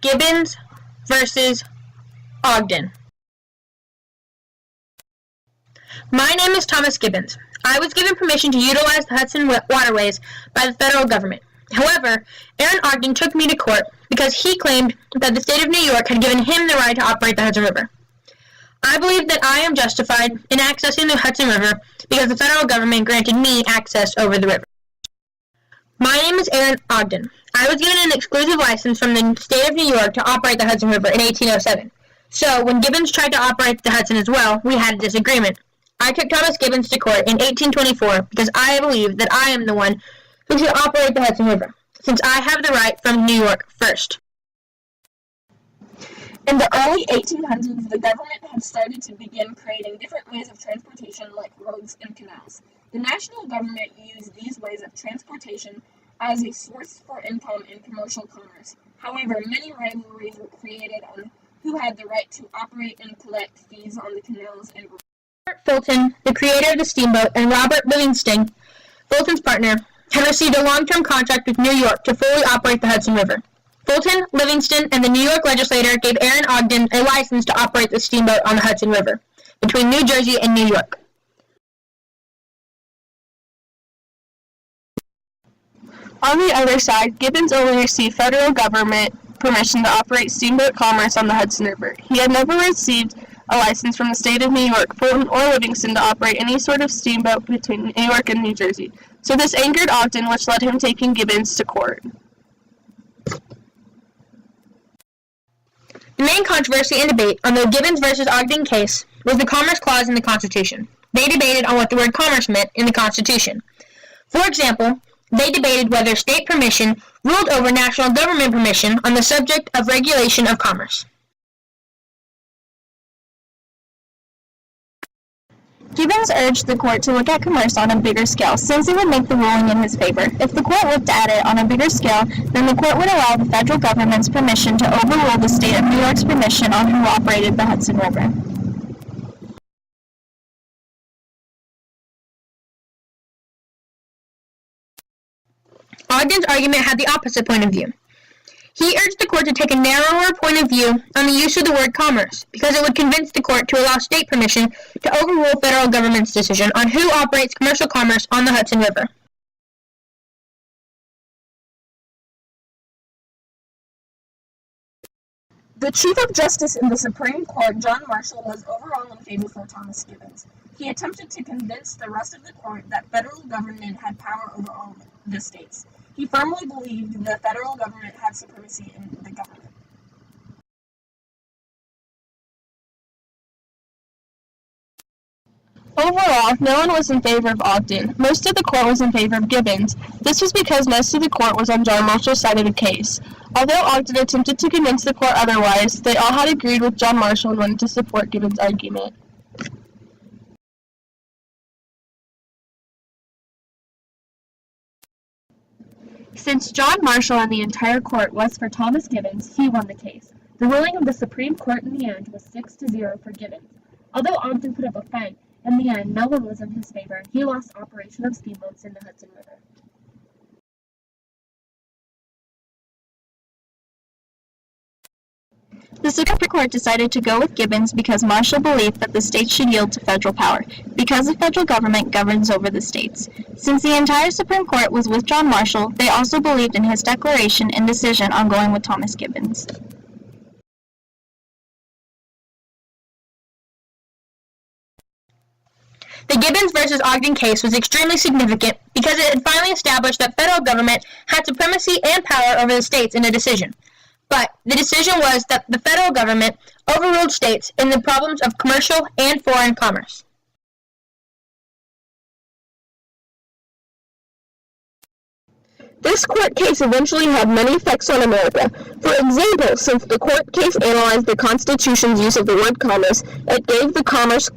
Gibbons versus Ogden. My name is Thomas Gibbons. I was given permission to utilize the Hudson waterways by the federal government. However, Aaron Ogden took me to court because he claimed that the state of New York had given him the right to operate the Hudson River. I believe that I am justified in accessing the Hudson River because the federal government granted me access over the river. My name is Aaron Ogden. I was given an exclusive license from the state of New York to operate the Hudson River in 1807. So, when Gibbons tried to operate the Hudson as well, we had a disagreement. I took Thomas Gibbons to court in 1824 because I believe that I am the one who should operate the Hudson River, since I have the right from New York first. In the early 1800s, the government had started to begin creating different ways of transportation like roads and canals. The national government used these ways of transportation as a source for income in commercial commerce. However, many rivalries were created on who had the right to operate and collect fees on the canals and roads. Robert Fulton, the creator of the steamboat, and Robert Livingston, Fulton's partner, had received a long-term contract with New York to fully operate the Hudson River. Fulton, Livingston, and the New York legislature gave Aaron Ogden a license to operate the steamboat on the Hudson River between New Jersey and New York. On the other side, Gibbons only received federal government permission to operate steamboat commerce on the Hudson River. He had never received a license from the state of New York, Fulton, or Livingston to operate any sort of steamboat between New York and New Jersey. So this angered Ogden, which led him taking Gibbons to court. The main controversy and debate on the Gibbons versus Ogden case was the Commerce Clause in the Constitution. They debated on what the word commerce meant in the Constitution. For example, they debated whether state permission ruled over national government permission on the subject of regulation of commerce. Gibbons urged the court to look at commerce on a bigger scale, since it would make the ruling in his favor. If the court looked at it on a bigger scale, then the court would allow the federal government's permission to overrule the state of New York's permission on who operated the Hudson River. Ogden's argument had the opposite point of view. He urged the court to take a narrower point of view on the use of the word commerce, because it would convince the court to allow state permission to overrule federal government's decision on who operates commercial commerce on the Hudson River. The Chief of Justice in the Supreme Court, John Marshall, was overall in favor for Thomas Gibbons. He attempted to convince the rest of the court that federal government had power over all the states. He firmly believed the federal government had supremacy in the government. Overall, no one was in favor of Ogden. Most of the court was in favor of Gibbons. This was because most of the court was on John Marshall's side of the case. Although Ogden attempted to convince the court otherwise, they all had agreed with John Marshall and wanted to support Gibbons' argument. Since John Marshall and the entire court was for Thomas Gibbons, he won the case. The ruling of the Supreme Court in the end was 6-0 for Gibbons. Although Ogden put up a fight, in the end no one was in his favor. He lost operation of steamboats in the Hudson River. The Supreme Court decided to go with Gibbons because Marshall believed that the states should yield to federal power, because the federal government governs over the states. Since the entire Supreme Court was with John Marshall, they also believed in his declaration and decision on going with Thomas Gibbons. The Gibbons versus Ogden case was extremely significant because it had finally established that federal government had supremacy and power over the states in a decision. But the decision was that the federal government overruled states in the problems of commercial and foreign commerce. This court case eventually had many effects on America. For example, since the court case analyzed the Constitution's use of the word commerce, it gave the Commerce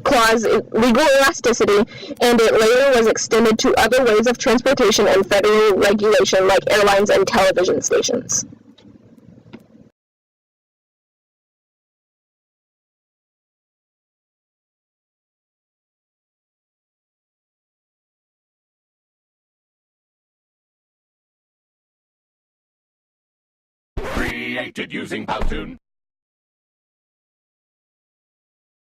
Clause legal elasticity, and it later was extended to other ways of transportation and federal regulation like airlines and television stations. Free created using Powtoon.